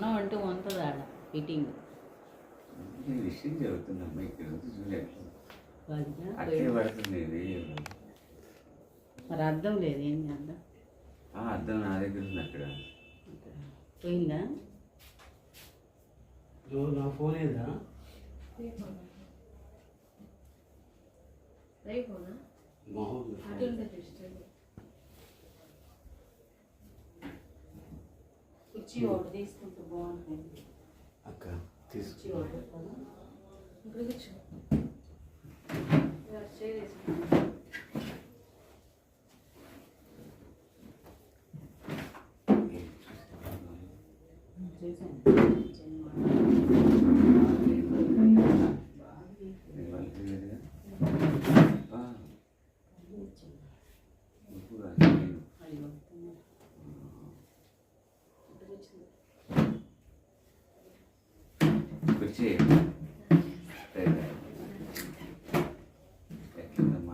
కొన్నాం అంటే ఉంటుంది ఆడ ఫిట్టింగ్. ఈ విషయం చెబుతుందమ్మా, ఇక్కడ చూడలేదు వాళ్ళకి అట్లే పడుతుంది ఇది. మరి అర్థం లేదు, ఏం చేద్దాం. అర్థం నా దగ్గర ఉంది అక్కడ. పోయిందా? నా ఫోన్ ఏదా కుర్చీ ఒకటి తీసుకుంటే బాగుంటుంది అక్క. కుర్చీ ఒకటి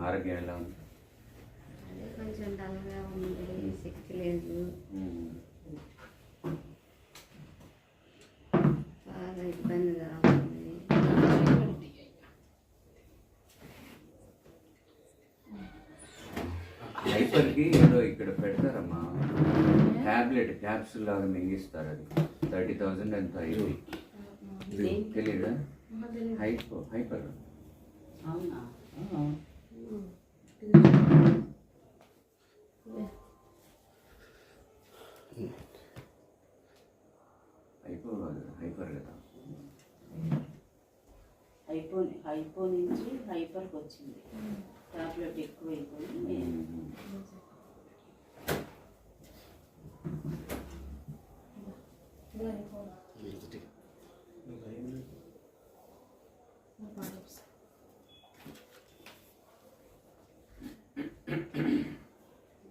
ఆరోగ్యం ఎలా ఉంది? కొంచెం డల్గా ఉంది, శక్తి లేదు, బాగా ఇబ్బందిగా ఉంది. హైపర్కి ఏదో ఇక్కడ పెడతారమ్మా, ట్యాబ్లెట్ క్యాప్సూల్ లాగా మింగిస్తారు. అది 30,000 ఎంత అయింది తెలియదా? హైపర్ అవునా? హైపర్ కదా. హైపో నుంచి హైపర్కి వచ్చింది. టాబ్లెట్ ఎక్కువ అయిపోయింది.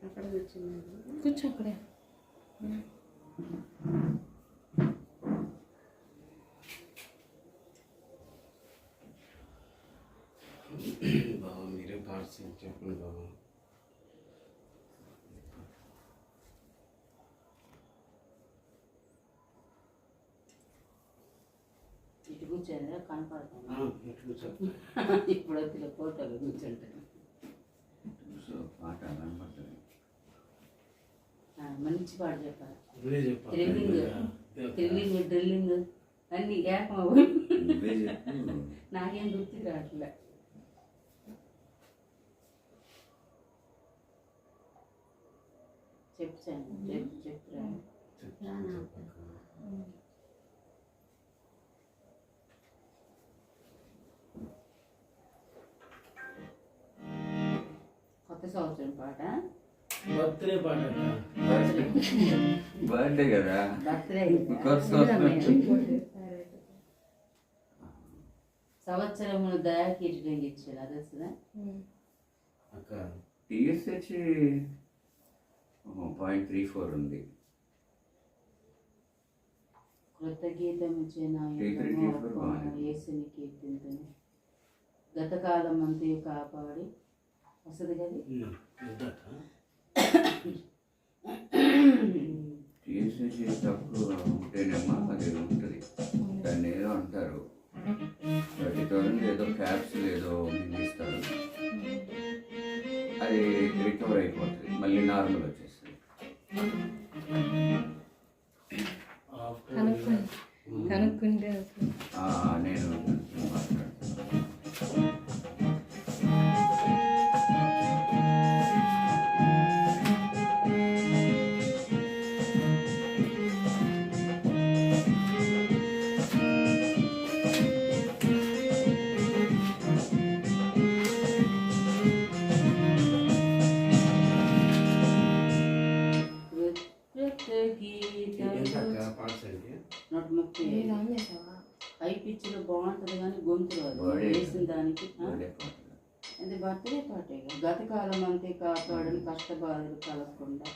అక్కడ కూర్చున్నాను. కూర్చో అక్కడే. బాబా మీరే పార్సల్ చెప్పండి బాబా. ఇటు కూర్చోదా కనపడతాను. ఇప్పుడు వద్దులే, ఫోటోలో కూర్చుంటాను. పాట కనపడుతుంది. మంచి పాట చెప్పాలి. థ్రిల్లింగ్ డ్రిల్లింగ్ అన్ని ఏకం నువ్వే చెప్పు. నాకేం గుర్తు రావట్లే. చెప్తాను చెప్పురా. కొత్త సంవత్సరం పాట, బర్త్డే పాట. బర్త్డే కదా, బర్త్డే సంవత్సరమును దయాకీర్తిని ఇచ్చారు. అది వస్తుందా అక్క? టీఎస్హెచ్ 0.34 ఉంది. కృతగీతము యేసుని కీర్తింతని గతకాలం అంతే కాపాడి వస్తుంది కదా. టీఎస్హెచ్ తక్కువ ఉంటేనేమో అది ఉంటుంది. దాన్ని ఏదో అంటారు, 30,000 ఏదో క్యాప్సూల్ ఏదో మింగిస్తారు. అది రికవర్ అయిపోతుంది, మళ్ళీ నార్మల్ వచ్చేస్తుంది. కనుక్కుంటే నేను మాట్లాడుతున్నాను. హై పిచ్చిలో బాగుంటుంది కానీ గొంతు వేసిన దానికి. అది బర్త్డే పాటే. గతకాలం అంతే కాపాడని కష్టబాధలు కలగకుండా.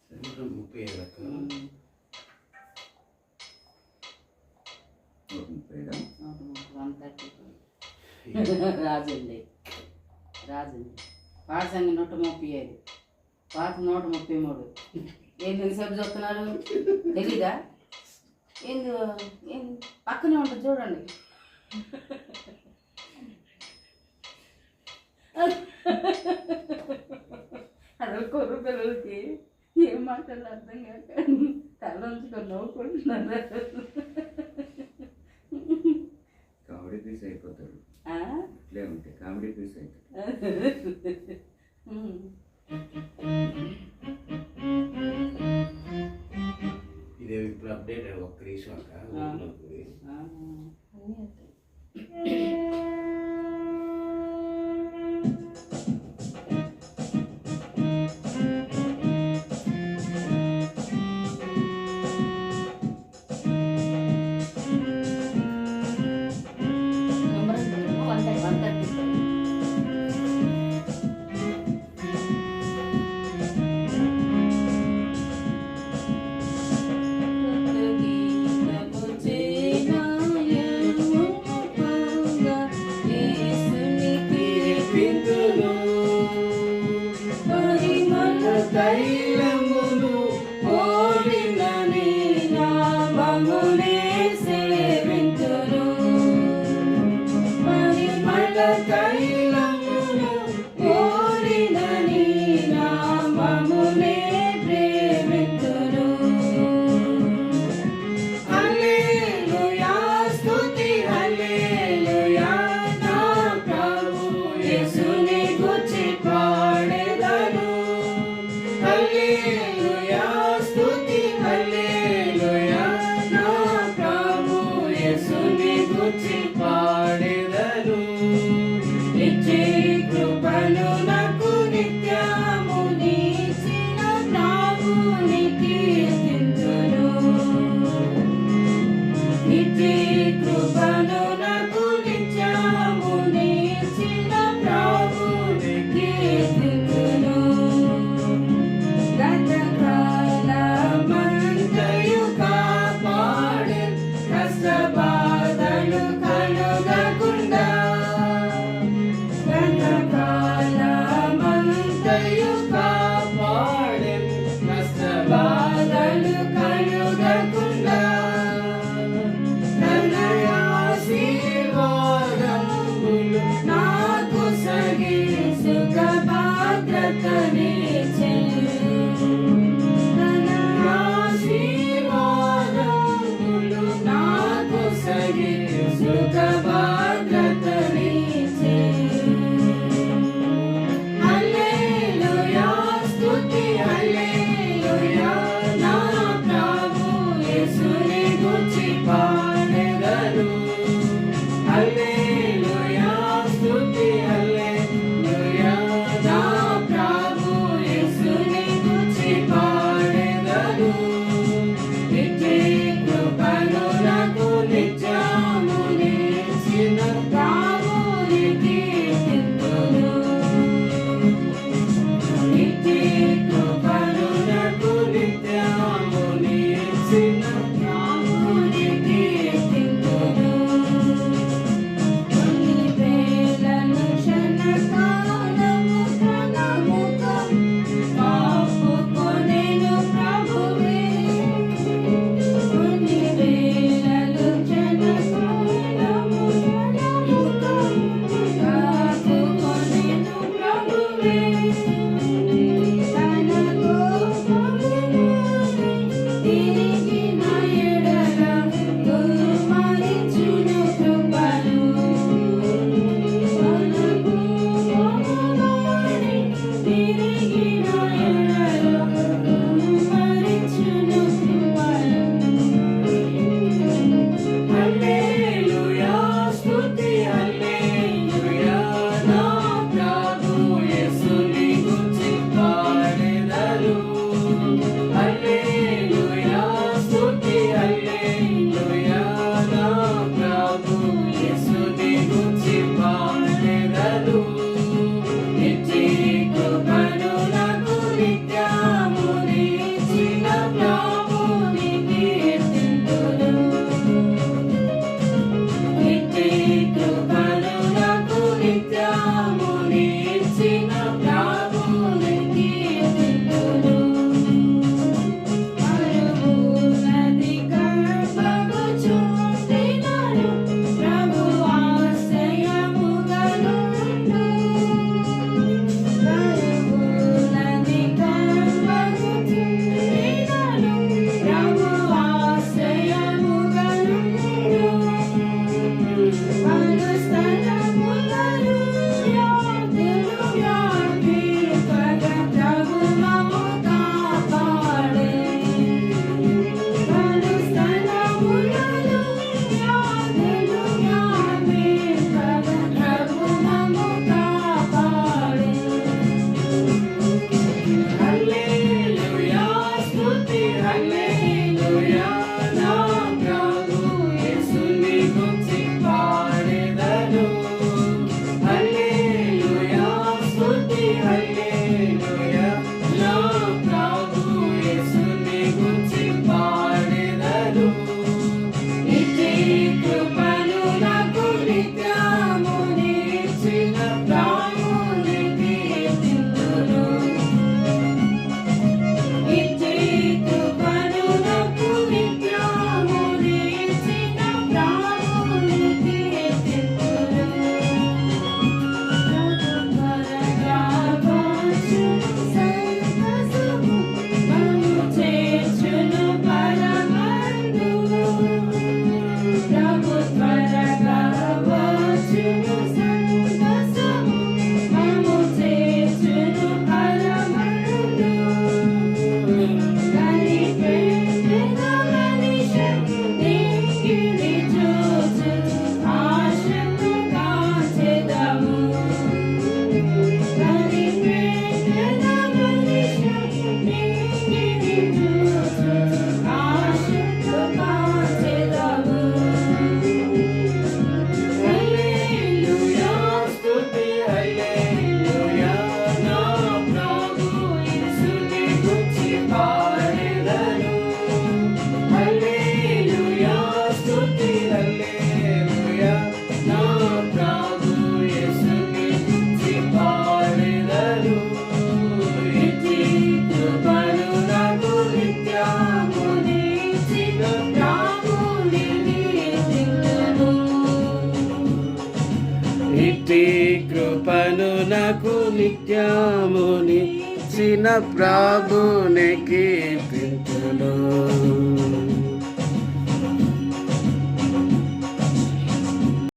130 రాజండి పాట సంఖ్య 135, పాత 133, ఏంటి ఎంతసేపు చూస్తున్నారు తెలీదా ఏంది ఏం పక్కనే ఉంటుంది చూడండి అసలు కొర్రు పిల్లలకి ఏం మాటలు అర్థం కాక తల ఉంచుకొని నవ్వుకుంటున్నారు కామెడీ పీస్ అయిపోతాడు ఆ? ఇట్లే ఉంటే కామెడీ పీస్ అవుతాడు ఇదే ఇప్పుడు అప్డేట్ ఒక్క నిమిషం అక్క ఊర్లోకి. అన్నీ వస్తాయి. తైలమును పోలినని నామమునే సేవింతురు పరిమళ తైలమును పోలినని నామమునే ప్రేమింతురు హల్లెలూయా స్తుతి హల్లెలూయా నా ప్రభు యేసుని గూర్చి పాడెదను హల్లెలూయా స్తుతి హల్లెలూయా నా ప్రభు యేసుని గూర్చి పాడెదను నిత్య కృపను నాకు నిత్యము నీచిన ప్రభుని కీర్తింతును నిత్య కృపను నాకు నిత్యము నీచిన ప్రభుని కీర్తింతును గతకాలమంతయు కాపాడే కష్టబాధలు కలుగకుండా గతకాలమంతయు కాపాడే కష్టబాధలు కలుగకుండా తన ఆశీర్వాదములు నాకు సగి సుఖ భద్రతనిచ్చెను తన ఆశీర్వాదములు నాకు సగి సుఖ భద్రతనిచ్చెను హల్లెలూయా స్తుతి హల్లెలూయా నా ప్రభు యేసుని గూర్చి పాడెదను హల్లెలూయా స్తుతి హల్లెలూయా నా ప్రభు యేసుని గూర్చి పాడెదను నిత్య కృపను నాకు నిత్యము నిలిచిన కీర్తింతును ఇట్టి కృపను నాకు నిత్యము నిలిచిన ప్రభుని కీర్తింతును ఇట్టి కృపను నాకు నిత్యముని చిన్న ప్రభుని కీర్తింతును